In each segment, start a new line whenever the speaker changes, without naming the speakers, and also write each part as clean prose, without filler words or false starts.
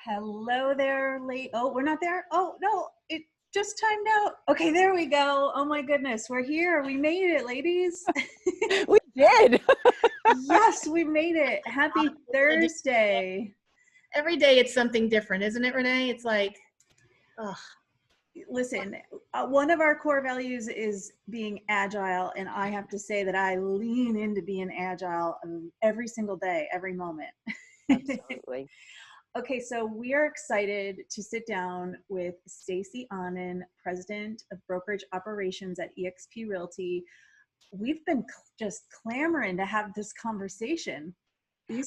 Hello there, late. Oh, we're not there? Oh, no, it just timed out. Okay, there we go. Oh my goodness, we're here. We made it, ladies.
We did.
Yes, we made it. Happy Thursday.
Every day it's something different, isn't it, Renee? It's like, ugh.
Listen, one of our core values is being agile, and I have to say that I lean into being agile every single day, every moment.
Absolutely.
Okay, so we are excited to sit down with Stacey Onnen, President of Brokerage Operations at eXp Realty. We've been just clamoring to have this conversation.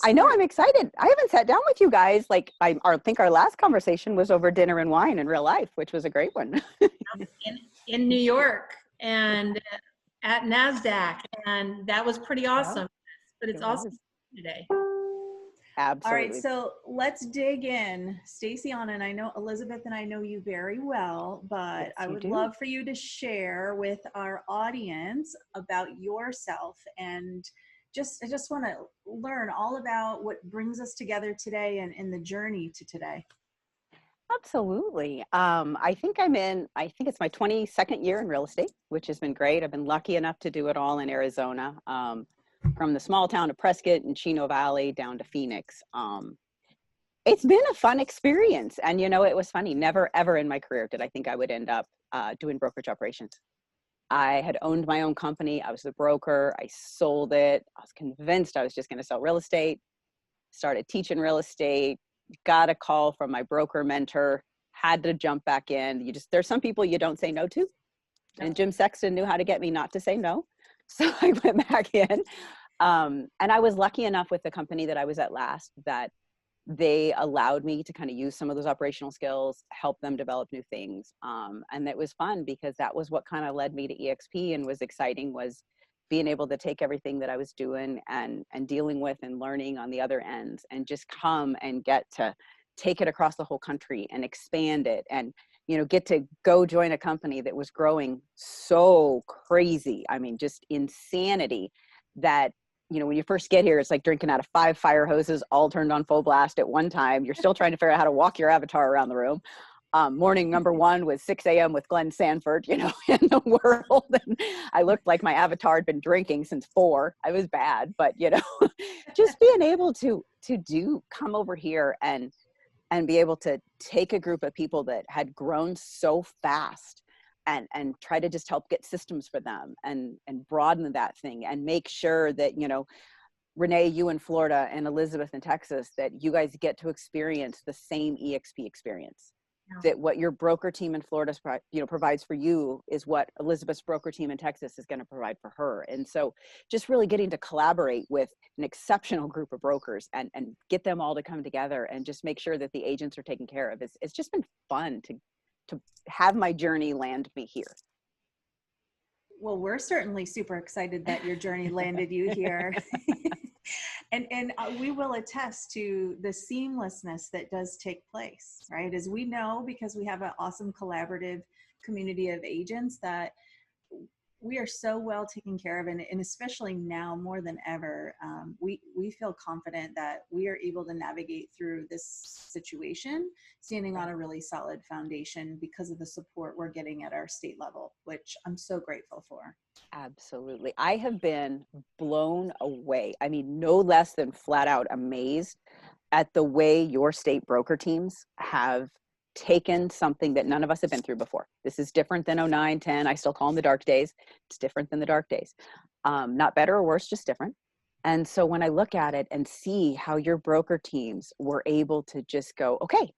I know, I'm excited. I haven't sat down with you guys. Like, I think our last conversation was over dinner and wine in real life, which was a great one.
in New York and at NASDAQ, and that was pretty awesome. But it's also today.
Absolutely.
All right, so let's dig in. Stacey Onnen, I know Elizabeth and I know you very well, but
Yes,
I would love for you to share with our audience about yourself, and I just want to learn all about what brings us together today and the journey to today.
Absolutely. I think it's my 22nd year in real estate, which has been great. I've been lucky enough to do it all in Arizona. From the small town of Prescott and Chino Valley down to Phoenix. It's been a fun experience. And, you know, it was funny. Never, ever in my career did I think I would end up doing brokerage operations. I had owned my own company. I was the broker. I sold it. I was convinced I was just going to sell real estate. Started teaching real estate. Got a call from my broker mentor. Had to jump back in. There's some people you don't say no to. And Jim Sexton knew how to get me not to say no. So I went back in. And I was lucky enough with the company that I was at last that they allowed me to kind of use some of those operational skills, help them develop new things. And it was fun because that was what kind of led me to eXp and was exciting, was being able to take everything that I was doing and dealing with and learning on the other ends and just come and get to take it across the whole country and expand it and, you know, get to go join a company that was growing so crazy. I mean, just insanity that, you know, when you first get here, it's like drinking out of 5 fire hoses, all turned on full blast at one time. You're still trying to figure out how to walk your avatar around the room. Morning number 1 was 6 a.m. with Glenn Sanford, you know, in the world. And I looked like my avatar had been drinking since 4. I was bad, but, you know, just being able to come over here and be able to take a group of people that had grown so fast and try to just help get systems for them and broaden that thing and make sure that, you know, Renee, you in Florida and Elizabeth in Texas, that you guys get to experience the same eXp experience. Yeah. That what your broker team in Florida, you know, provides for you is what Elizabeth's broker team in Texas is going to provide for her. And so just really getting to collaborate with an exceptional group of brokers and get them all to come together and just make sure that the agents are taken care of. It's just been fun to have my journey land me here.
Well, we're certainly super excited that your journey landed you here. And we will attest to the seamlessness that does take place, right? As we know, because we have an awesome collaborative community of agents, that we are so well taken care of, and especially now more than ever, we feel confident that we are able to navigate through this situation, standing on a really solid foundation because of the support we're getting at our state level, which I'm so grateful for.
Absolutely. I have been blown away. I mean, no less than flat out amazed at the way your state broker teams have taken something that none of us have been through before. This is different than 09, 10. I still call them the dark days. It's different than the dark days. Not better or worse, just different. And so when I look at it and see how your broker teams were able to just go, okay,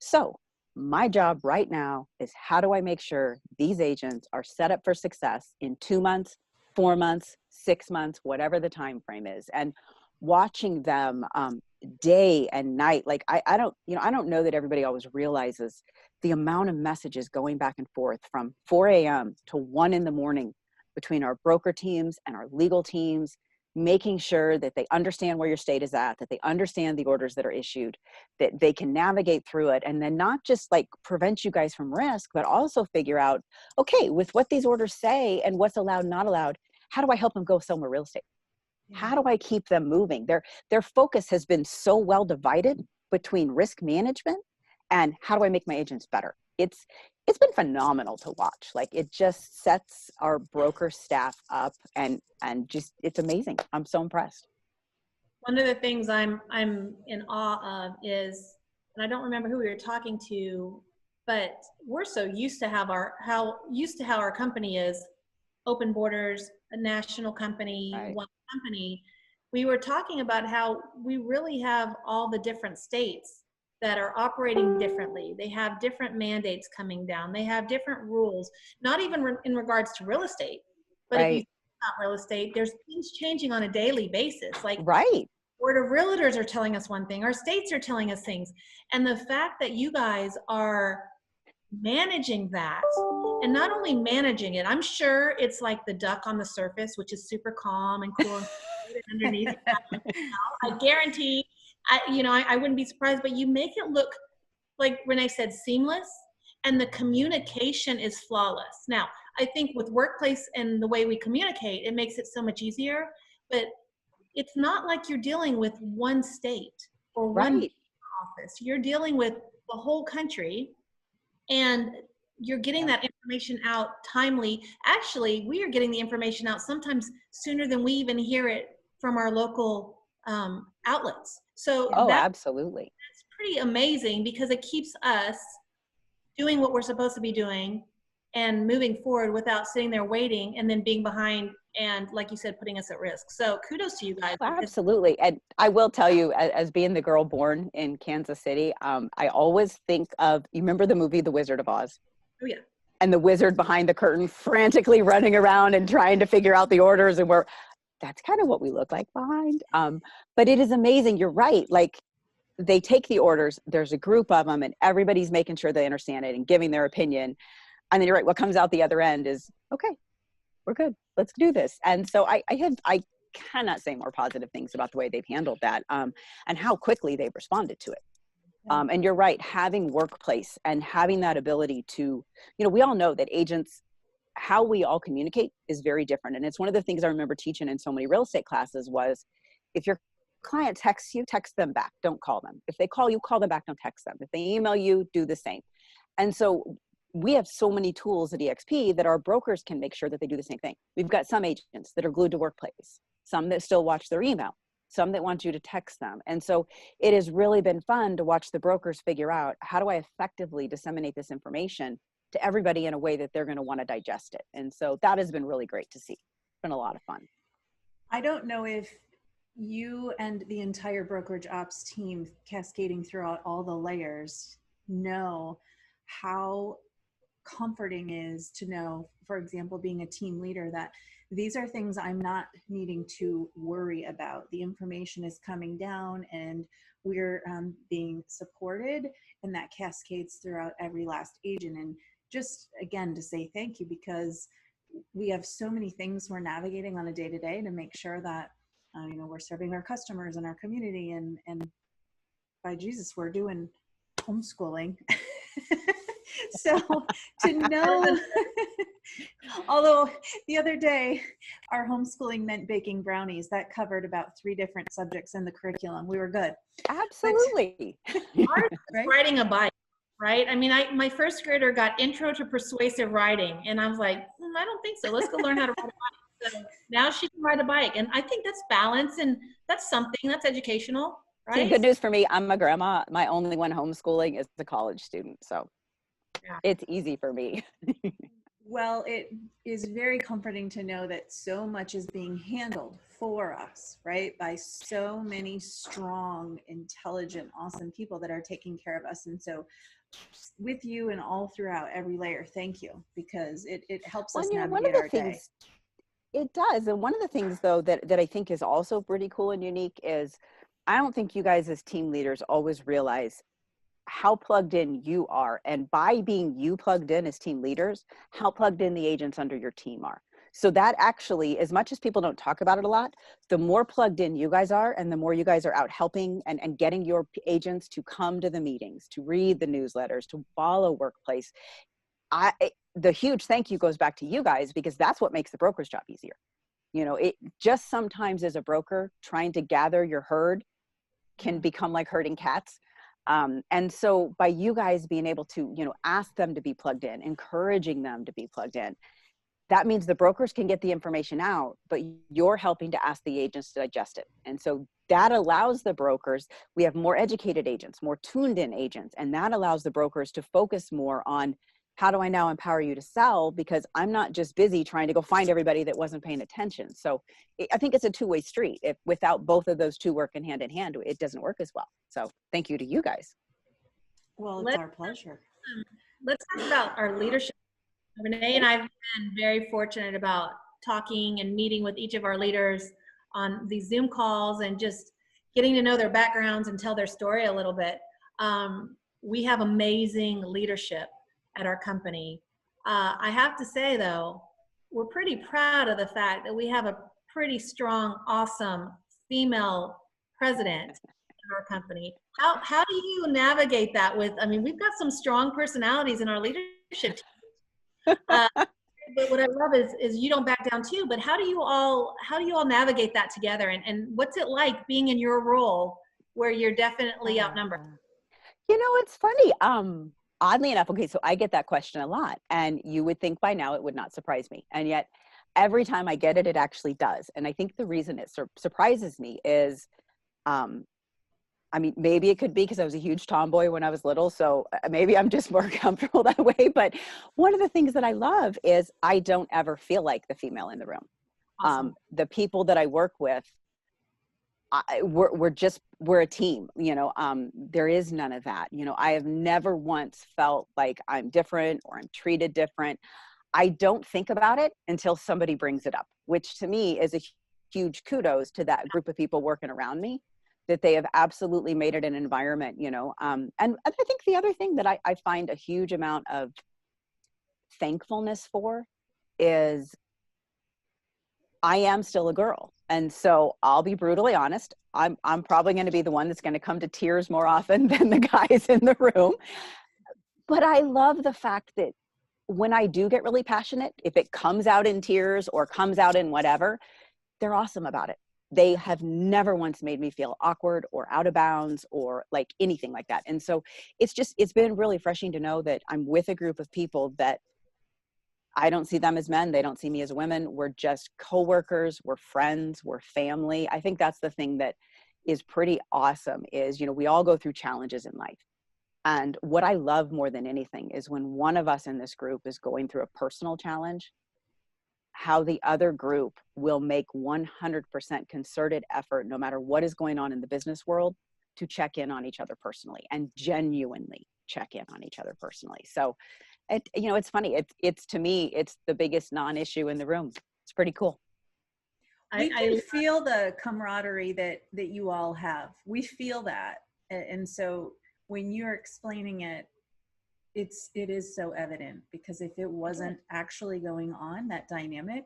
so my job right now is how do I make sure these agents are set up for success in 2 months, 4 months, 6 months, whatever the time frame is. And watching them day and night, like I don't know that everybody always realizes the amount of messages going back and forth from 4 a.m. to 1 in the morning between our broker teams and our legal teams, making sure that they understand where your state is at, that they understand the orders that are issued, that they can navigate through it, and then not just like prevent you guys from risk, but also figure out, okay, with what these orders say and what's allowed, not allowed, how do I help them go sell more real estate? How do I keep them moving? Their focus has been so well divided between risk management and how do I make my agents better. It's been phenomenal to watch. Like, it just sets our broker staff up, and just, it's amazing. I'm so impressed.
One of the things I'm in awe of is, and I don't remember who we were talking to, but we're so used to how our company is, open borders, a national company,
Right.
one company. We were talking about how we really have all the different states that are operating differently. They have different mandates coming down. They have different rules, not even in regards to real estate, but if you
Right.
think about real estate, there's things changing on a daily basis. Like,
Right.
Board of Realtors are telling us one thing, our states are telling us things. And the fact that you guys are managing that, and not only managing it, I'm sure it's like the duck on the surface, which is super calm and cool, and underneath. I guarantee, I wouldn't be surprised, but you make it look, like Renee said, seamless, and the communication is flawless. Now, I think with workplace and the way we communicate, it makes it so much easier, but it's not like you're dealing with one state or one
Right.
office. You're dealing with the whole country, and you're getting that information out timely. Actually, we are getting the information out sometimes sooner than we even hear it from our local outlets. So
Absolutely.
that's pretty amazing, because it keeps us doing what we're supposed to be doing and moving forward without sitting there waiting and then being behind and, like you said, putting us at risk. So kudos to you guys.
Absolutely. And I will tell you, as being the girl born in Kansas City, I always think of, you remember the movie The Wizard of Oz?
Oh, yeah.
And the wizard behind the curtain frantically running around and trying to figure out the orders, and that's kind of what we look like behind. But it is amazing. You're right. Like, they take the orders, there's a group of them, and everybody's making sure they understand it and giving their opinion. And then you're right, what comes out the other end is, okay, we're good, let's do this. And so I cannot say more positive things about the way they've handled that, and how quickly they've responded to it. And you're right, having workplace and having that ability to, we all know that agents, how we all communicate is very different. And it's one of the things I remember teaching in so many real estate classes was, if your client texts you, text them back, don't call them. If they call you, call them back, don't text them. If they email you, do the same. And so we have so many tools at EXP that our brokers can make sure that they do the same thing. We've got some agents that are glued to workplace, some that still watch their email, some that want you to text them. And so it has really been fun to watch the brokers figure out, how do I effectively disseminate this information to everybody in a way that they're going to want to digest it. And so that has been really great to see. It's been a lot of fun.
I don't know if you and the entire brokerage ops team, cascading throughout all the layers, know how comforting is to know, for example, being a team leader, that these are things I'm not needing to worry about. The information is coming down and we're being supported, and that cascades throughout every last agent. And just again, to say thank you, because we have so many things we're navigating on a day-to-day to make sure that we're serving our customers and our community, and by Jesus, we're doing homeschooling. So to know, although the other day our homeschooling meant baking brownies, that covered about 3 different subjects in the curriculum. We were good.
Absolutely.
Ours was riding a bike, right? I mean, my first grader got intro to persuasive riding, and I was like, I don't think so. Let's go learn how to ride a bike. So now she can ride a bike, and I think that's balance, and that's something that's educational, right?
See, good news for me, I'm a grandma. My only one homeschooling is a college student, so it's easy for me.
Well, it is very comforting to know that so much is being handled for us, right, by so many strong, intelligent, awesome people that are taking care of us. And so with you and all throughout every layer, thank you, because it helps us navigate our day.
It does. And one of the things, though, that I think is also pretty cool and unique is, I don't think you guys as team leaders always realize how plugged in you are. And by being you plugged in as team leaders, how plugged in the agents under your team are. So that actually, as much as people don't talk about it a lot, the more plugged in you guys are, and the more you guys are out helping and getting your agents to come to the meetings, to read the newsletters, to follow workplace. The huge thank you goes back to you guys, because that's what makes the broker's job easier. It just sometimes as a broker, trying to gather your herd can become like herding cats. And so by you guys being able to, ask them to be plugged in, encouraging them to be plugged in, that means the brokers can get the information out, but you're helping to ask the agents to digest it. And so that allows the brokers, we have more educated agents, more tuned in agents, and that allows the brokers to focus more on how do I now empower you to sell, because I'm not just busy trying to go find everybody that wasn't paying attention. So I think it's a two-way street. If without both of those two working hand in hand, it doesn't work as well. So thank you to you guys.
Well, it's our pleasure.
Let's talk about our leadership. Renee and I have been very fortunate about talking and meeting with each of our leaders on these Zoom calls and just getting to know their backgrounds and tell their story a little bit. We have amazing leadership at our company. I have to say though, we're pretty proud of the fact that we have a pretty strong, awesome female president in our company. How do you navigate that with, we've got some strong personalities in our leadership team. But what I love is you don't back down too, but how do you all navigate that together, and what's it like being in your role where you're definitely outnumbered?
It's funny. Oddly enough, okay, so I get that question a lot, and you would think by now it would not surprise me. And yet every time I get it, it actually does. And I think the reason it surprises me is, maybe it could be because I was a huge tomboy when I was little, so maybe I'm just more comfortable that way. But one of the things that I love is I don't ever feel like the female in the room.
Awesome.
The people that I work with, we're a team. There is none of that. I have never once felt like I'm different or I'm treated different. I don't think about it until somebody brings it up, which to me is a huge kudos to that group of people working around me, that they have absolutely made it an environment, and I think the other thing that I find a huge amount of thankfulness for is I am still a girl. And so I'll be brutally honest. I'm probably going to be the one that's going to come to tears more often than the guys in the room. But I love the fact that when I do get really passionate, if it comes out in tears or comes out in whatever, they're awesome about it. They have never once made me feel awkward or out of bounds or like anything like that. And so it's been really refreshing to know that I'm with a group of people that I don't see them as men. They don't see me as women. We're just coworkers. We're friends. We're family. I think that's the thing that is pretty awesome is, we all go through challenges in life. And what I love more than anything is when one of us in this group is going through a personal challenge, how the other group will make 100% concerted effort, no matter what is going on in the business world, to check in on each other personally and genuinely check in on each other personally. So, it's funny. It's to me, it's the biggest non-issue in the room. It's pretty cool.
We can feel the camaraderie that you all have. We feel that. And so when you're explaining it, it is so evident, because if it wasn't actually going on, that dynamic,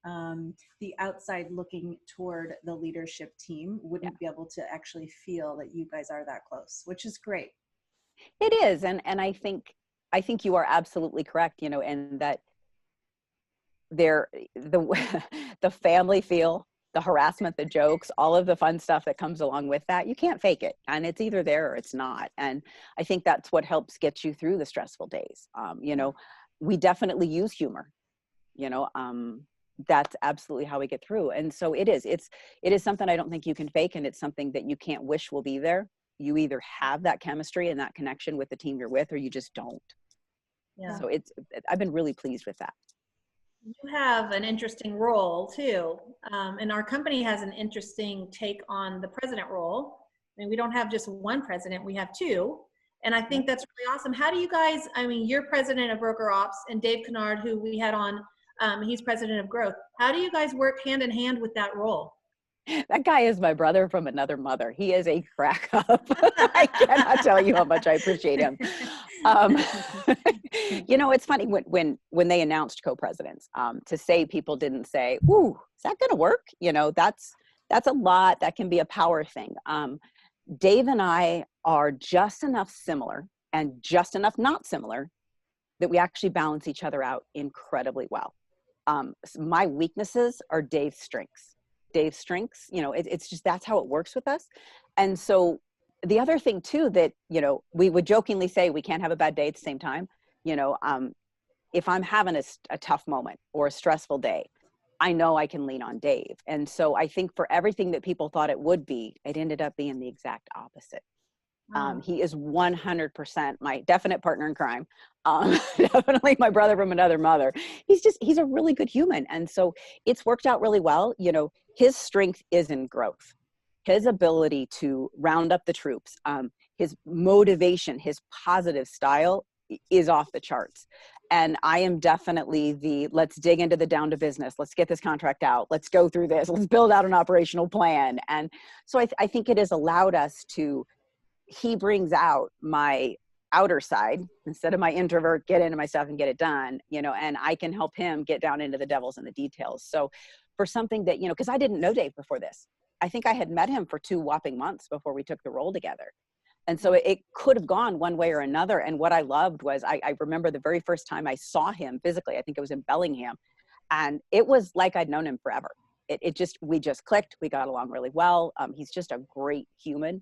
the outside looking toward the leadership team wouldn't be able to actually feel that you guys are that close, which is great.
It is. And I think you are absolutely correct, and that the family feel, the harassment, the jokes, all of the fun stuff that comes along with that, you can't fake it. And it's either there or it's not. And I think that's what helps get you through the stressful days. We definitely use humor, that's absolutely how we get through. And so it is something I don't think you can fake. And it's something that you can't wish will be there. You either have that chemistry and that connection with the team you're with, or you just don't. Yeah. So I've been really pleased with that.
You have an interesting role too. And our company has an interesting take on the president role. We don't have just one president, we have two. And I think that's really awesome. How do you guys, you're president of Broker Ops, and Dave Kennard, who we had on, he's president of Growth. How do you guys work hand in hand with that role?
That guy is my brother from another mother. He is a crack up. I cannot tell you how much I appreciate him. It's funny when they announced co-presidents, to say people didn't say, "Ooh, is that going to work?" That's a lot. That can be a power thing. Dave and I are just enough similar and just enough not similar that we actually balance each other out incredibly well. My weaknesses are Dave's strengths. It's just, that's how it works with us. And so the other thing too, that, you know, we would jokingly say we can't have a bad day at the same time. You know, if I'm having a tough moment or a stressful day, I know I can lean on Dave. And so I think for everything that people thought it would be, it ended up being the exact opposite. He is 100% my definite partner in crime. Definitely my brother from another mother. He's a really good human. And so it's worked out really well. You know, his strength is in growth, his ability to round up the troops, his motivation, his positive style is off the charts. And I am definitely let's dig into the down to business. Let's get this contract out. Let's go through this. Let's build out an operational plan. And so I think it has allowed us to, he brings out my outer side instead of my introvert, get into my stuff and get it done, you know, and I can help him get down into the devils and the details. So for something that, you know, because I didn't know Dave before this, I think I had met him for 2 whopping months before we took the role together. And so it could have gone one way or another. And what I loved was I remember the very first time I saw him physically, I think it was in Bellingham, and it was like I'd known him forever. We just clicked. We got along really well. He's just a great human.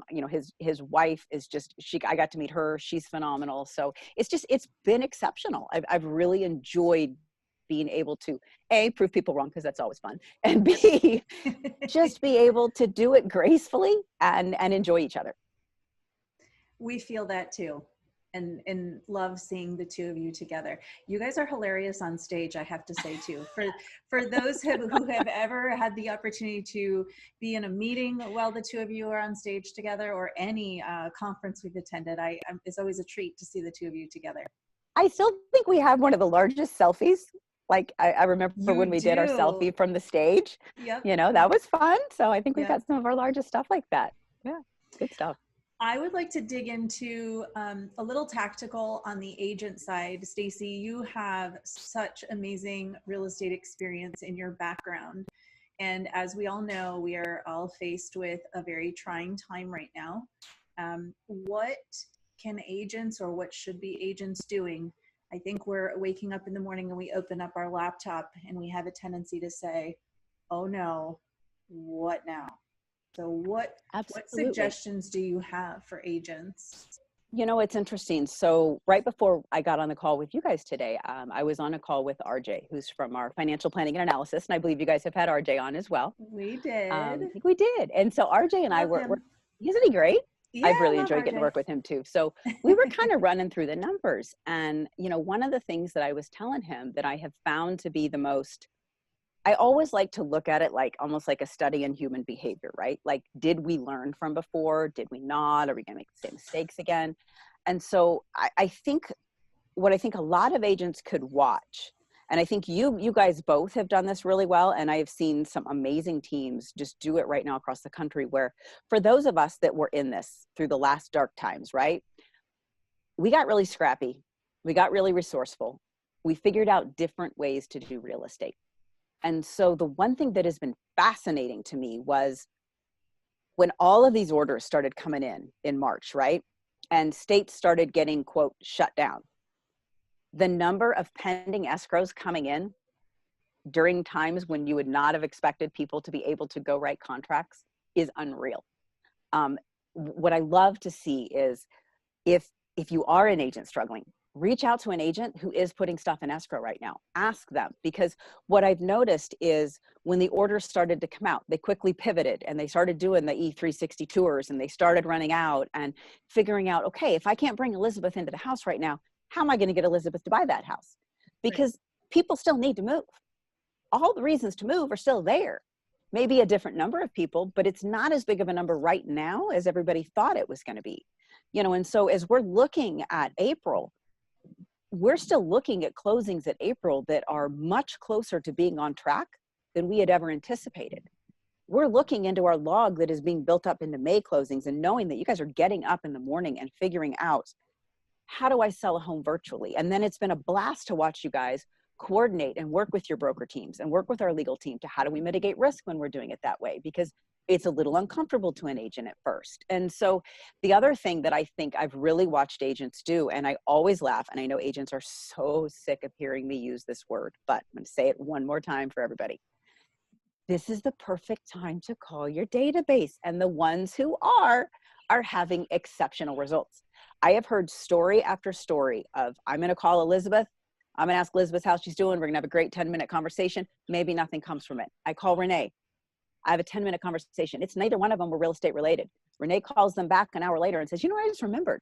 You know, his wife is just, I got to meet her. She's phenomenal. So it's been exceptional. I've really enjoyed being able to A, prove people wrong, because that's always fun, and B, just be able to do it gracefully and enjoy each other.
We feel that too, and love seeing the two of you together. You guys are hilarious on stage, I have to say too. For those who have ever had the opportunity to be in a meeting while the two of you are on stage together, or any conference we've attended, it's always a treat to see the two of you together.
I still think we have one of the largest selfies. Like I remember when we did our selfie from the stage.
Yep.
You know, that was fun. So I think we've got some of our largest stuff like that. Yeah, good stuff.
I would like to dig into a little tactical on the agent side. Stacey, you have such amazing real estate experience in your background. And as we all know, we are all faced with a very trying time right now. What can agents, or what should be agents doing? I think we're waking up in the morning and we open up our laptop and we have a tendency to say, oh no, what now? So what suggestions do you have for agents?
You know, it's interesting. So right before I got on the call with you guys today, I was on a call with RJ, who's from our financial planning and analysis. And I believe you guys have had RJ on as well.
We did.
I think we did. And so RJ and I were, isn't he great?
Yeah,
I've really enjoyed getting to work with him too. So we were kind of running through the numbers. And, you know, one of the things that I was telling him that I have found to be the most, I always like to look at it like almost like a study in human behavior, right? Like, did we learn from before? Did we not? Are we going to make the same mistakes again? And so I think what I think a lot of agents could watch, and I think you guys both have done this really well, and I have seen some amazing teams just do it right now across the country, where for those of us that were in this through the last dark times, right? We got really scrappy. We got really resourceful. We figured out different ways to do real estate. And so the one thing that has been fascinating to me was when all of these orders started coming in March, right? And states started getting, quote, shut down. The number of pending escrows coming in during times when you would not have expected people to be able to go write contracts is unreal. What I love to see is if you are an agent struggling, reach out to an agent who is putting stuff in escrow right now. Ask them, because what I've noticed is when the orders started to come out, they quickly pivoted and they started doing the E360 tours, and they started running out and figuring out, okay, if I can't bring Elizabeth into the house right now, how am I going to get Elizabeth to buy that house? Because people still need to move. All the reasons to move are still there. Maybe a different number of people, but it's not as big of a number right now as everybody thought it was going to be. You know, and so as we're looking at April, we're still looking at closings at April that are much closer to being on track than we had ever anticipated. We're looking into our log that is being built up into May closings and knowing that you guys are getting up in the morning and figuring out, how do I sell a home virtually? And then it's been a blast to watch you guys coordinate and work with your broker teams and work with our legal team to how do we mitigate risk when we're doing it that way? Because it's a little uncomfortable to an agent at first. And so the other thing that I think I've really watched agents do, and I always laugh, and I know agents are so sick of hearing me use this word, but I'm going to say it one more time for everybody. This is the perfect time to call your database. And the ones who are are having exceptional results. I have heard story after story of, I'm going to call Elizabeth. I'm going to ask Elizabeth how she's doing. We're going to have a great 10-minute conversation. Maybe nothing comes from it. I call Renee. I have a 10-minute conversation. It's neither one of them were real estate related. Renee calls them back an hour later and says, I just remembered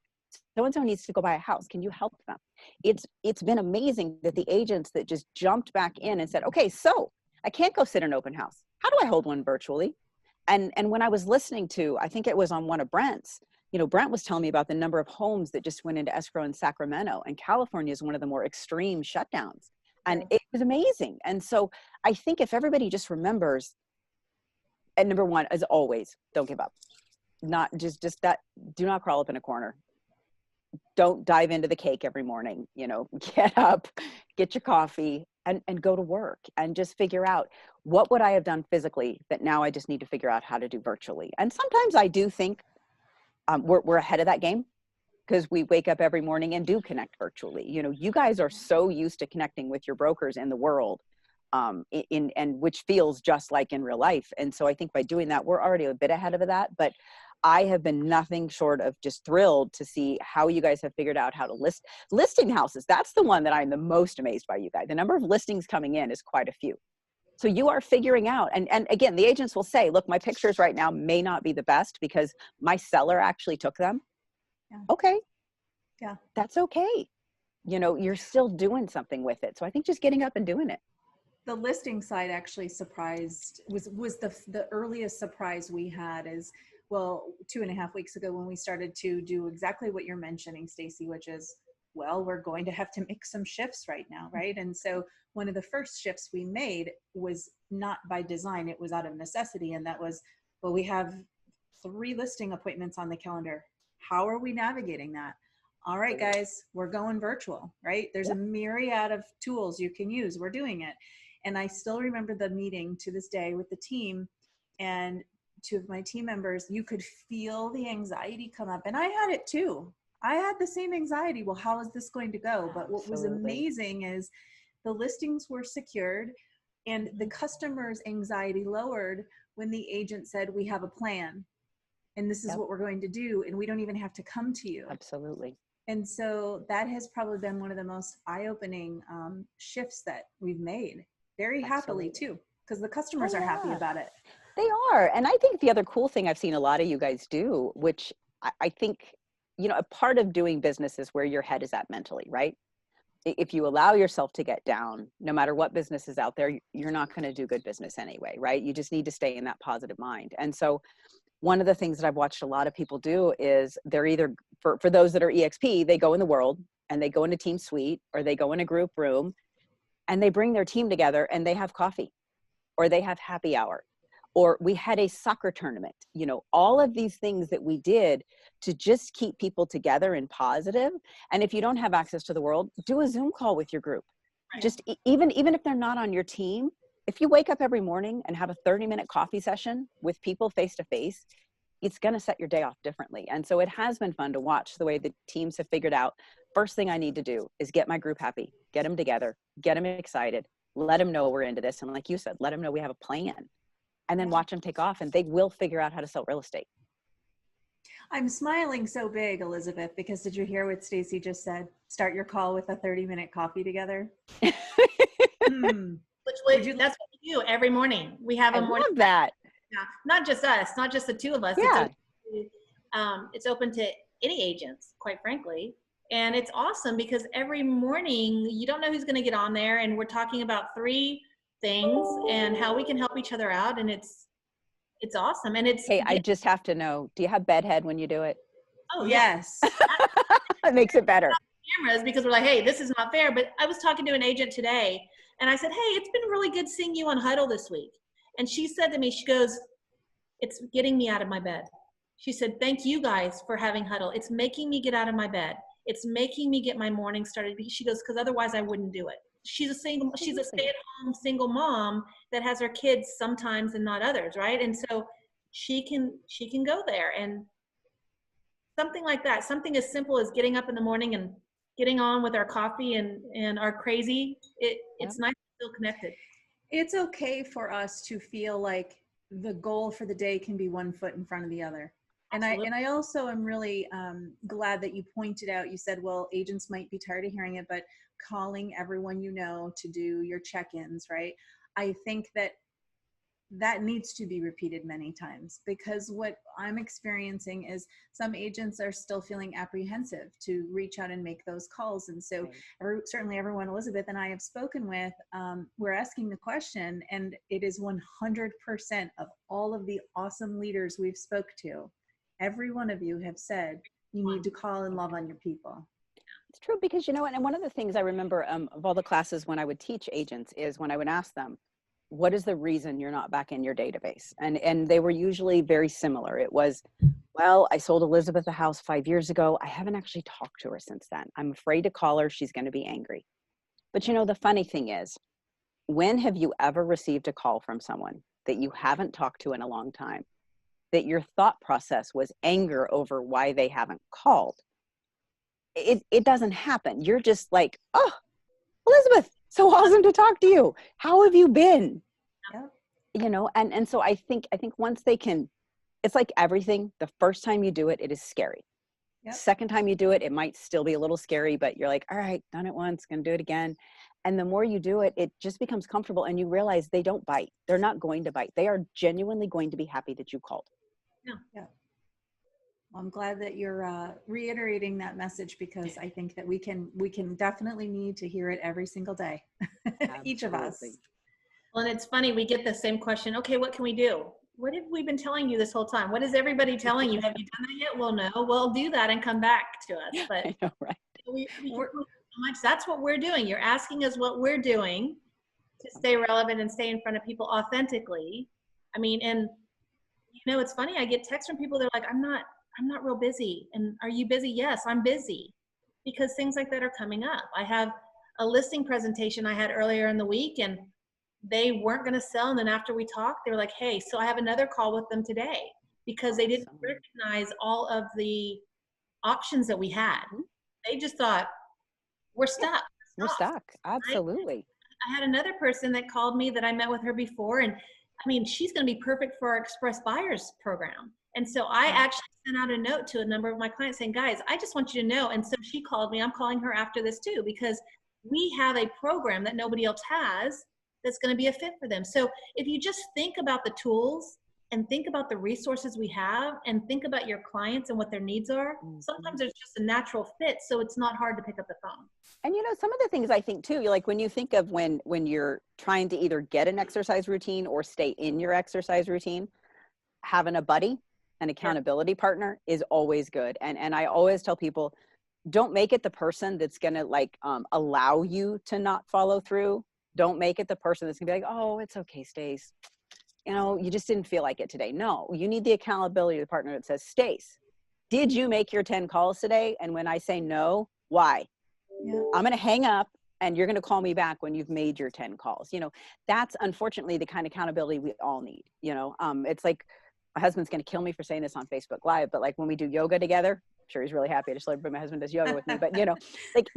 so-and-so needs to go buy a house. Can you help them? It's been amazing that the agents that just jumped back in and said, okay, so I can't go sit in an open house. How do I hold one virtually? And when I was listening to, I think it was on one of Brent's, Brent was telling me about the number of homes that just went into escrow in Sacramento, and California is one of the more extreme shutdowns. And it was amazing. And so I think if everybody just remembers, and number one, as always, don't give up. Not just that, do not crawl up in a corner. Don't dive into the cake every morning, get up, get your coffee and go to work and just figure out what would I have done physically that now I just need to figure out how to do virtually. And sometimes I do think we're ahead of that game because we wake up every morning and do connect virtually. You guys are so used to connecting with your brokers in the world and which feels just like in real life. And so I think by doing that, we're already a bit ahead of that, but I have been nothing short of just thrilled to see how you guys have figured out how to listing houses. That's the one that I'm the most amazed by you guys. The number of listings coming in is quite a few. So you are figuring out, and again, the agents will say, look, my pictures right now may not be the best because my seller actually took them. Yeah. Okay. Yeah. That's okay. You're still doing something with it. So I think just getting up and doing it.
The listing side actually was the earliest surprise we had is, 2.5 weeks ago when we started to do exactly what you're mentioning, Stacey, which is, we're going to have to make some shifts right now, right? And so one of the first shifts we made was not by design, it was out of necessity. And that was, we have 3 listing appointments on the calendar. How are we navigating that? All right, guys, we're going virtual, right? There's a myriad of tools you can use. We're doing it. And I still remember the meeting to this day with the team, and 2 of my team members, you could feel the anxiety come up. And I had it too. I had the same anxiety. Well, how is this going to go? But what was amazing is the listings were secured and the customer's anxiety lowered when the agent said, we have a plan and this is what we're going to do. And we don't even have to come to you.
Absolutely.
And so that has probably been one of the most eye-opening shifts that we've made, very happily too, because the customers are happy about it.
They are. And I think the other cool thing I've seen a lot of you guys do, which I think, a part of doing business is where your head is at mentally, right? If you allow yourself to get down, no matter what business is out there, you're not going to do good business anyway, right? You just need to stay in that positive mind. And so one of the things that I've watched a lot of people do is they're either, for those that are EXP, they go in the world and they go in a team suite or they go in a group room and they bring their team together and they have coffee or they have happy hour. Or we had a soccer tournament, all of these things that we did to just keep people together and positive. And if you don't have access to the world, do a Zoom call with your group. Right. Just even if they're not on your team, if you wake up every morning and have a 30-minute coffee session with people face to face, it's going to set your day off differently. And so it has been fun to watch the way the teams have figured out, first thing I need to do is get my group happy, get them together, get them excited, let them know we're into this. And like you said, let them know we have a plan. And then watch them take off and they will figure out how to sell real estate.
I'm smiling so big, Elizabeth, because did you hear what Stacey just said? Start your call with a 30-minute coffee together.
That's what we do every morning. We have a morning.
I love that.
Yeah, not just us, not just the 2 of us.
Yeah.
It's open to any agents, quite frankly. And it's awesome because every morning you don't know who's going to get on there. And we're talking about 3 things and how we can help each other out. And it's awesome. And
Hey, I just have to know, do you have bedhead when you do it?
Oh,
yes.
It makes it better.
Cameras, because we're like, hey, this is not fair. But I was talking to an agent today and I said, hey, it's been really good seeing you on Huddle this week. And she said to me, she goes, it's getting me out of my bed. She said, thank you guys for having Huddle. It's making me get out of my bed. It's making me get my morning started. She goes, because otherwise I wouldn't do it. She's a stay-at-home single mom that has her kids sometimes and not others, right? And so she can go there and something like that, something as simple as getting up in the morning and getting on with our coffee and our crazy. It's nice to feel connected.
It's okay for us to feel like the goal for the day can be one foot in front of the other.
Absolutely.
I also am really glad that you pointed out, you said, well, agents might be tired of hearing it, but calling everyone you know to do your check-ins, right? I think that that needs to be repeated many times, because what I'm experiencing is some agents are still feeling apprehensive to reach out and make those calls. And so certainly everyone Elizabeth and I have spoken with, we're asking the question, and it is 100% of all of the awesome leaders we've spoke to. Every one of you have said you need to call and love on your people.
It's true, because you know what, and one of the things I remember of all the classes when I would teach agents is when I would ask them, what is the reason you're not back in your database? And they were usually very similar. It was, well, I sold Elizabeth a house 5 years ago. I haven't actually talked to her since then. I'm afraid to call her. She's going to be angry. But you know, the funny thing is, when have you ever received a call from someone that you haven't talked to in a long time, that your thought process was anger over why they haven't called? It doesn't happen. You're just like, oh, Elizabeth, so awesome to talk to you. How have you been?
Yep.
You know, and so I think once they can, it's like everything. The first time you do it, it is scary.
Yep.
Second time you do it, it might still be a little scary, but you're like, all right, done it once, gonna do it again. And the more you do it, it just becomes comfortable, and you realize they don't bite. They're not going to bite. They are genuinely going to be happy that you called.
Yeah.
Yeah. Well, I'm glad that you're reiterating that message, because I think that we can definitely need to hear it every single day. Each of us.
Absolutely.
Well, and it's funny, we get the same question. Okay, what can we do? What have we been telling you this whole time? What is everybody telling you? Have you done that yet? Well, no. We'll do that and come back to us. But
I know, right?
we can do so much. That's what we're doing. You're asking us what we're doing to stay relevant and stay in front of people authentically. I mean, and you know, it's funny. I get texts from people. They're like, I'm not real busy. And are you busy? Yes, I'm busy, because things like that are coming up. I have a listing presentation I had earlier in the week, and they weren't going to sell. And then after we talked, they were like, hey, so I have another call with them today, because they didn't recognize all of the options that we had. They just thought, we're stuck.
We're stuck. Absolutely.
I had another person that called me that I met with her before, and I mean, she's going to be perfect for our Express Buyers program. And so I actually sent out a note to a number of my clients saying, guys, I just want you to know. And so she called me. I'm calling her after this too, because we have a program that nobody else has that's going to be a fit for them. So if you just think about the tools and think about the resources we have and think about your clients and what their needs are, sometimes there's just a natural fit. So it's not hard to pick up the phone.
And you know, some of the things I think too, like when you think of when you're trying to either get an exercise routine or stay in your exercise routine, having a buddy, an accountability partner is always good. And I always tell people, don't make it the person that's going to like allow you to not follow through. Don't make it the person that's gonna be like, oh, it's okay, Stace. You know, you just didn't feel like it today. No, you need the accountability partner that says, Stace, did you make your 10 calls today? And when I say no, why?
Yeah.
I'm going to hang up and you're going to call me back when you've made your 10 calls. You know, that's unfortunately the kind of accountability we all need. You know, it's like, my husband's going to kill me for saying this on Facebook Live, but like when we do yoga together, I'm sure he's really happy. I just let everybody, my husband does yoga with me, but you know, like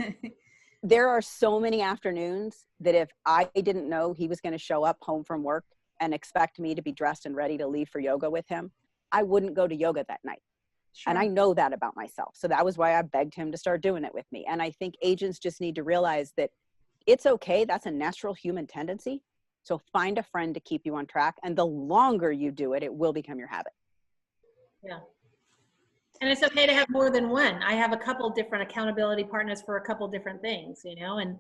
there are so many afternoons that if I didn't know he was going to show up home from work and expect me to be dressed and ready to leave for yoga with him, I wouldn't go to yoga that night. Sure. And I know that about myself. So that was why I begged him to start doing it with me. And I think agents just need to realize that it's okay. That's a natural human tendency. So find a friend to keep you on track. And the longer you do it, it will become your habit.
Yeah. And it's okay to have more than one. I have a couple different accountability partners for a couple different things, you know, and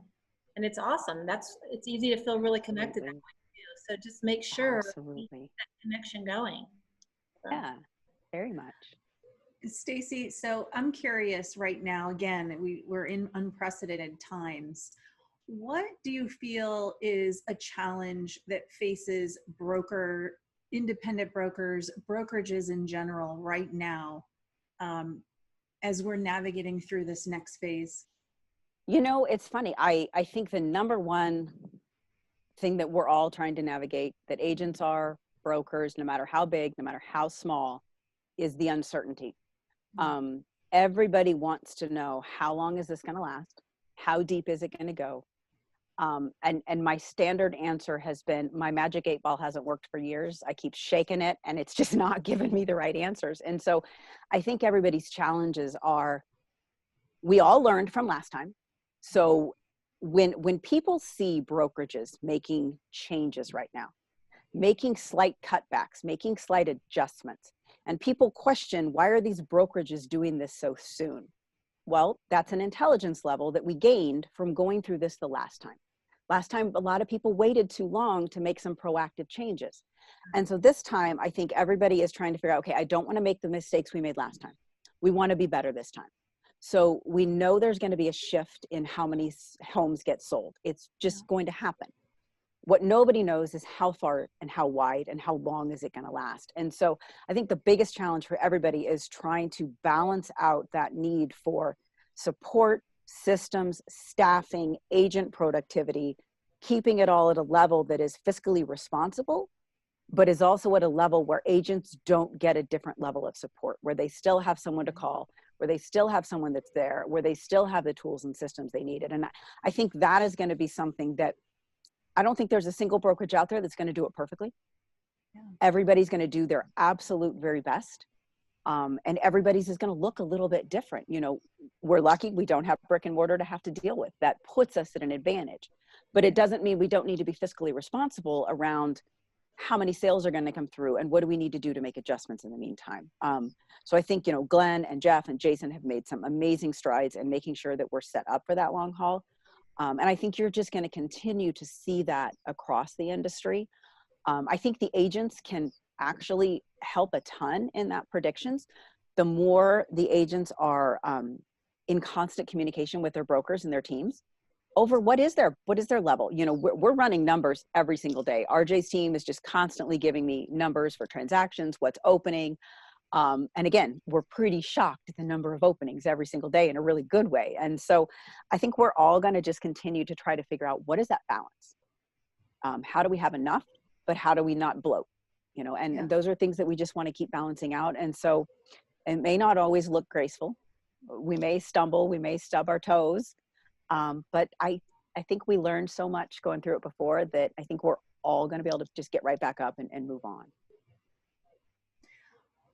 it's awesome. It's easy to feel really connected that way too. So just make sure you keep that connection going. So.
Yeah, very much.
Stacey, so I'm curious right now, again, we're in unprecedented times. What do you feel is a challenge that faces independent brokers, brokerages in general right now, as we're navigating through this next phase?
You know, it's funny. I think the number one thing that we're all trying to navigate, that agents are, brokers, no matter how big, no matter how small, is the uncertainty. Everybody wants to know, how long is this going to last? How deep is it going to go? And my standard answer has been, my magic 8 ball hasn't worked for years. I keep shaking it and it's just not giving me the right answers. And so I think everybody's challenges are, we all learned from last time. So when people see brokerages making changes right now, making slight cutbacks, making slight adjustments, and people question, why are these brokerages doing this so soon? Well, that's an intelligence level that we gained from going through this the last time. Last time, a lot of people waited too long to make some proactive changes. And so this time, I think everybody is trying to figure out, okay, I don't want to make the mistakes we made last time. We want to be better this time. So we know there's going to be a shift in how many homes get sold. It's just going to happen. What nobody knows is how far and how wide and how long is it going to last. And so I think the biggest challenge for everybody is trying to balance out that need for support, systems, staffing, agent productivity, keeping it all at a level that is fiscally responsible, but is also at a level where agents don't get a different level of support, where they still have someone to call, where they still have someone that's there, where they still have the tools and systems they needed. And I think that is going to be something that I don't think there's a single brokerage out there that's going to do it perfectly. Yeah. Everybody's going to do their absolute very best. And everybody's is going to look a little bit different. You know, we're lucky we don't have brick and mortar to have to deal with. That puts us at an advantage. But it doesn't mean we don't need to be fiscally responsible around how many sales are going to come through and what do we need to do to make adjustments in the meantime. So I think, you know, Glenn and Jeff and Jason have made some amazing strides in making sure that we're set up for that long haul. And I think you're just going to continue to see that across the industry. I think the agents can actually help a ton in that predictions. The more the agents are in constant communication with their brokers and their teams over what is their level. You know, we're running numbers every single day. RJ's team is just constantly giving me numbers for transactions, what's opening. And again, we're pretty shocked at the number of openings every single day in a really good way. And so I think we're all going to just continue to try to figure out, what is that balance? How do we have enough, but how do we not bloat? You know, and those are things that we just want to keep balancing out. And so it may not always look graceful. We may stumble, we may stub our toes. But I think we learned so much going through it before that I think we're all going to be able to just get right back up and move on.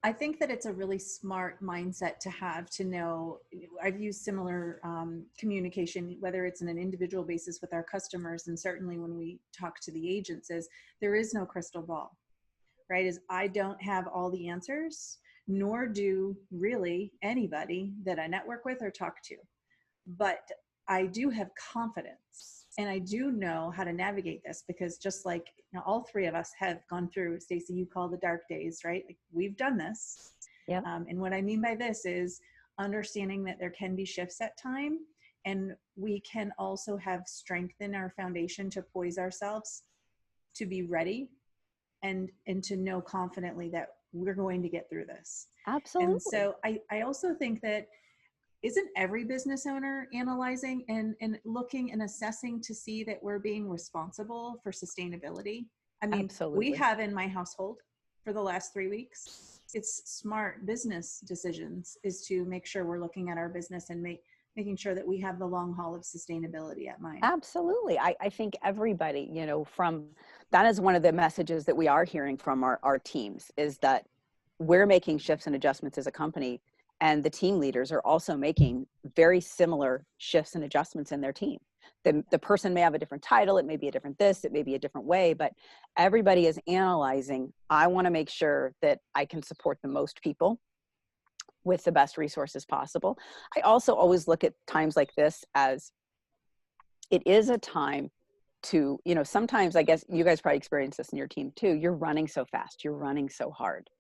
I think that it's a really smart mindset to have, to know. I've used similar communication, whether it's on an individual basis with our customers, and certainly when we talk to the agents, is there is no crystal ball, right? Is I don't have all the answers, nor do really anybody that I network with or talk to. But I do have confidence, and I do know how to navigate this, because just like, you know, all three of us have gone through, Stacey, you call the dark days, right? Like, we've done this. Yeah. And what I mean by this is understanding that there can be shifts at time, and we can also have strength in our foundation to poise ourselves to be ready and to know confidently that we're going to get through this.
Absolutely.
And so I also think that, isn't every business owner analyzing and looking and assessing to see that we're being responsible for sustainability? I mean,
absolutely.
We have in my household for the last 3 weeks, it's smart business decisions is to make sure we're looking at our business and making sure that we have the long haul of sustainability at mind.
Absolutely. I think everybody, you know, that is one of the messages that we are hearing from our teams, is that we're making shifts and adjustments as a company. And the team leaders are also making very similar shifts and adjustments in their team. The person may have a different title, it may be a different this, it may be a different way, but everybody is analyzing, I want to make sure that I can support the most people with the best resources possible. I also always look at times like this as, it is a time to, you know, sometimes, I guess you guys probably experience this in your team too, you're running so fast, you're running so hard,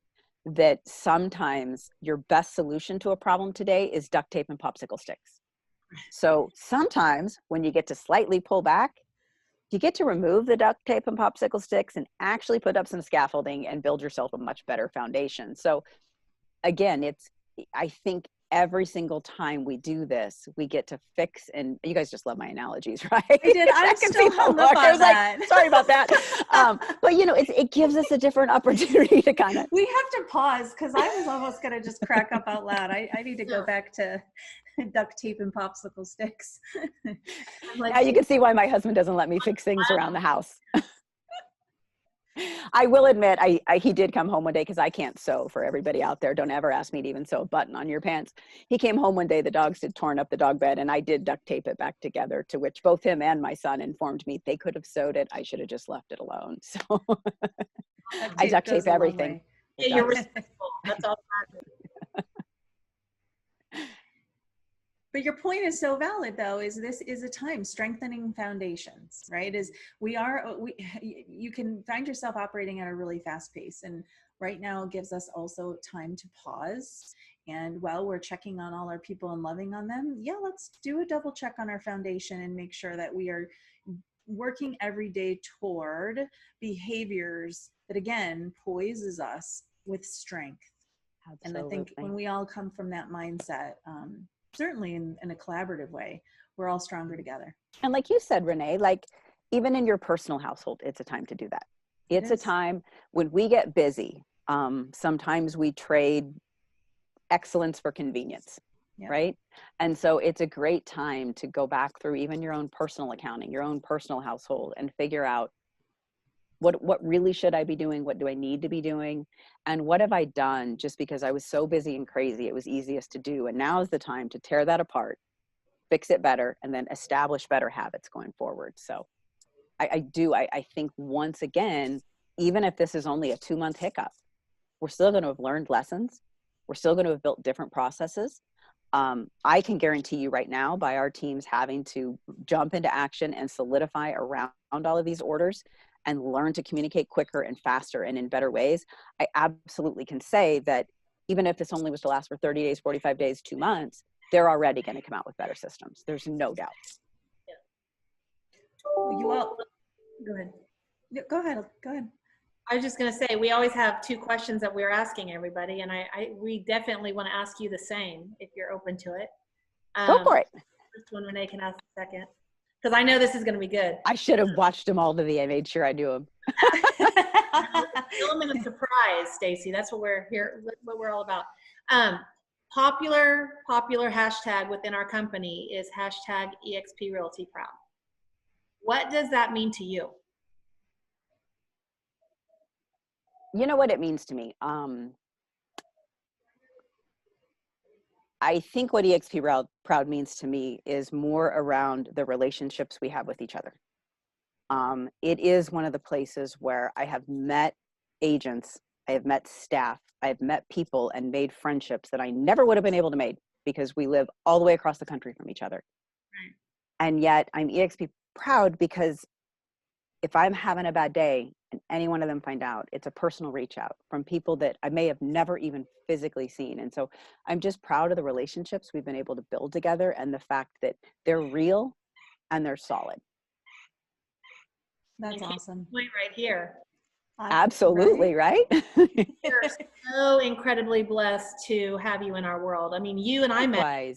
that sometimes your best solution to a problem today is duct tape and popsicle sticks. So sometimes when you get to slightly pull back, you get to remove the duct tape and popsicle sticks and actually put up some scaffolding and build yourself a much better foundation. So again, I think every single time we do this, we get to fix, and you guys just love my analogies, right?
I did. I'm still hung up on that.
Like, sorry about that. But you know, it gives us a different opportunity to kind of.
We have to pause, because I was almost going to just crack up out loud. I need to go back to duct tape and popsicle sticks.
I'm like,
Now you can see why my husband doesn't let me fix things around the house. I will admit, he did come home one day, because I can't sew. For everybody out there, don't ever ask me to even sew a button on your pants. He came home one day, the dogs had torn up the dog bed, and I did duct tape it back together, to which both him and my son informed me they could have sewed it. I should have just left it alone. So I duct tape everything.
yeah, you're responsible. That's all that matters.
But your point is so valid, though, is this is a time strengthening foundations, right? You can find yourself operating at a really fast pace. And right now gives us also time to pause. And while we're checking on all our people and loving on them, yeah, let's do a double check on our foundation and make sure that we are working every day toward behaviors that, again, poises us with strength.
Absolutely.
And I think when we all come from that mindset, certainly in a collaborative way, we're all stronger together.
And like you said, Renee, like even in your personal household, it's a time to do that. It's a time when we get busy. Sometimes we trade excellence for convenience, right? And so it's a great time to go back through even your own personal accounting, your own personal household, and figure out what really should I be doing? What do I need to be doing? And what have I done just because I was so busy and crazy, it was easiest to do. And now is the time to tear that apart, fix it better, and then establish better habits going forward. So I think once again, even if this is only a 2-month hiccup, we're still going to have learned lessons. We're still going to have built different processes. I can guarantee you right now, by our teams having to jump into action and solidify around all of these orders and learn to communicate quicker and faster and in better ways, I absolutely can say that even if this only was to last for 30 days, 45 days, 2 months, they're already going to come out with better systems. There's no doubt.
You all
Go ahead.
go ahead.
I was just going to say, we always have 2 questions that we're asking everybody, and we definitely want to ask you the same if you're open to it.
Go for it.
First one, Renee can ask the second, because I know this is going to be good.
I should have watched them all to the end. I made sure I knew them.
Element of surprise, Stacey. That's what we're here. What we're all about. Popular hashtag within our company is hashtag EXP Realty Proud. What does that mean to you?
You know what it means to me? I think what EXP Proud means to me is more around the relationships we have with each other. It is one of the places where I have met agents, I have met staff, I have met people and made friendships that I never would have been able to make because we live all the way across the country from each other. Right. And yet I'm EXP Proud because if I'm having a bad day and any one of them find out, it's a personal reach out from people that I may have never even physically seen. And so I'm just proud of the relationships we've been able to build together and the fact that they're real and they're solid.
That's awesome.
Point right here.
Absolutely, right?
We're so incredibly blessed to have you in our world. I mean, you and I met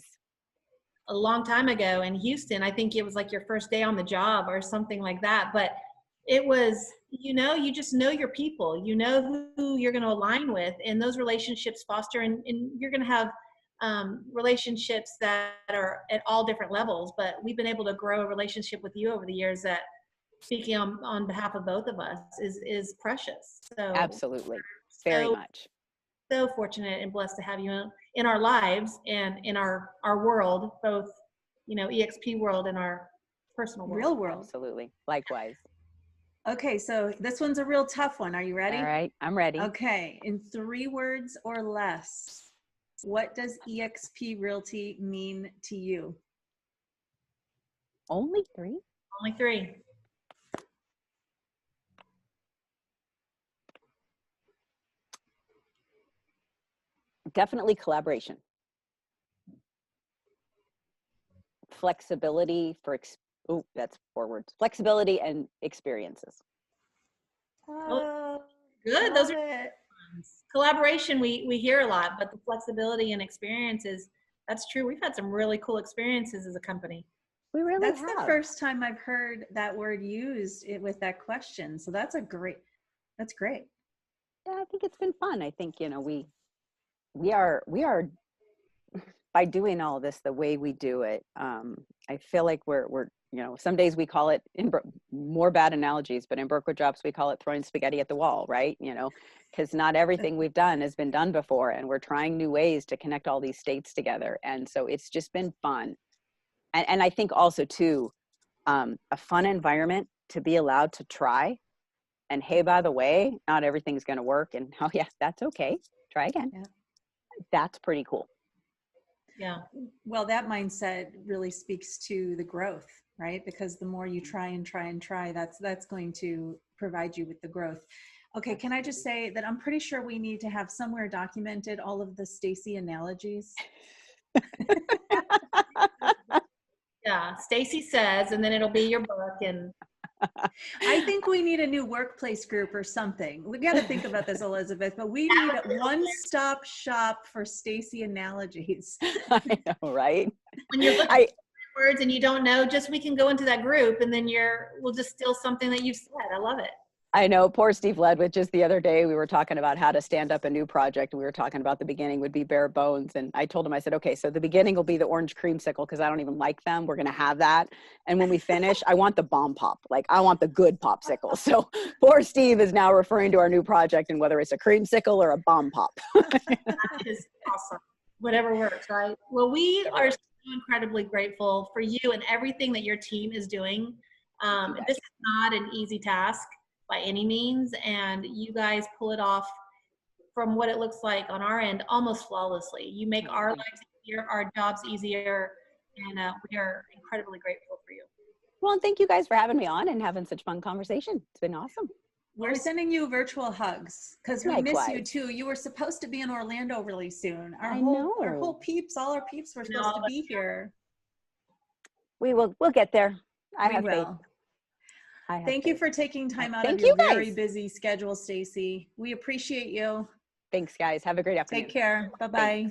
a long time ago in Houston. I think it was like your first day on the job or something like that. But it was, you just know your people. You know who you're going to align with, and those relationships foster, and you're going to have relationships that are at all different levels. But we've been able to grow a relationship with you over the years that, speaking on behalf of both of us, is precious. So
absolutely, very much.
So fortunate and blessed to have you in our lives and in our world, both EXP world and our personal world.
Real world.
Absolutely, likewise.
Okay, so this one's a real tough one. Are you ready?
All right, I'm ready.
Okay, in 3 words or less, what does EXP Realty mean to you?
Only 3?
Only 3.
Definitely collaboration. Flexibility that's 4 words. Flexibility and experiences.
Good. Those are ones. Collaboration we hear a lot, but the flexibility and experiences, that's true. We've had some really cool experiences as a company.
We really
That's
have.
the first time I've heard that word used with that question. So that's great.
Yeah, I think it's been fun. I think, we are by doing all of this the way we do it, I feel like we're some days we call it, more bad analogies, but in brokerage ops we call it throwing spaghetti at the wall, right? Because not everything we've done has been done before, and we're trying new ways to connect all these states together. And so it's just been fun. And I think also too, a fun environment to be allowed to try. And hey, by the way, not everything's going to work. And oh yeah, that's okay. Try again. Yeah. That's pretty cool.
Yeah.
Well, that mindset really speaks to the growth, right? Because the more you try and try and try, that's going to provide you with the growth. Okay, can I just say that I'm pretty sure we need to have somewhere documented all of the Stacey analogies.
Yeah, Stacey says, and then it'll be your book. And
I think we need a new workplace group or something. We got to think about this, Elizabeth, but we need a one-stop shop for Stacey analogies.
I know, right?
When you're looking at words and you don't know, we can go into that group and then we'll just steal something that you've said. I love it.
I know, poor Steve Ledwith, just the other day, we were talking about how to stand up a new project. And we were talking about the beginning would be bare bones. And I told him, I said, okay, so the beginning will be the orange creamsicle because I don't even like them. We're going to have that. And when we finish, I want the bomb pop. Like I want the good popsicle. So poor Steve is now referring to our new project and whether it's a creamsicle or a bomb pop.
That is awesome. Whatever works, right? Well, we are so incredibly grateful for you and everything that your team is doing. This is not an easy task by any means, and you guys pull it off from what it looks like on our end almost flawlessly. You make our lives easier, our jobs easier, and we are incredibly grateful for you.
Well, and thank you guys for having me on and having such fun conversation. It's been awesome.
We're sending you virtual hugs because we miss you too. You were supposed to be in Orlando really soon. Our whole peeps, all our peeps were supposed to be here.
We'll get there. I have faith.
Thank you for taking time out of your very busy schedule, Stacey. We appreciate you.
Thanks, guys. Have a great afternoon.
Take care. Bye-bye.
Bye.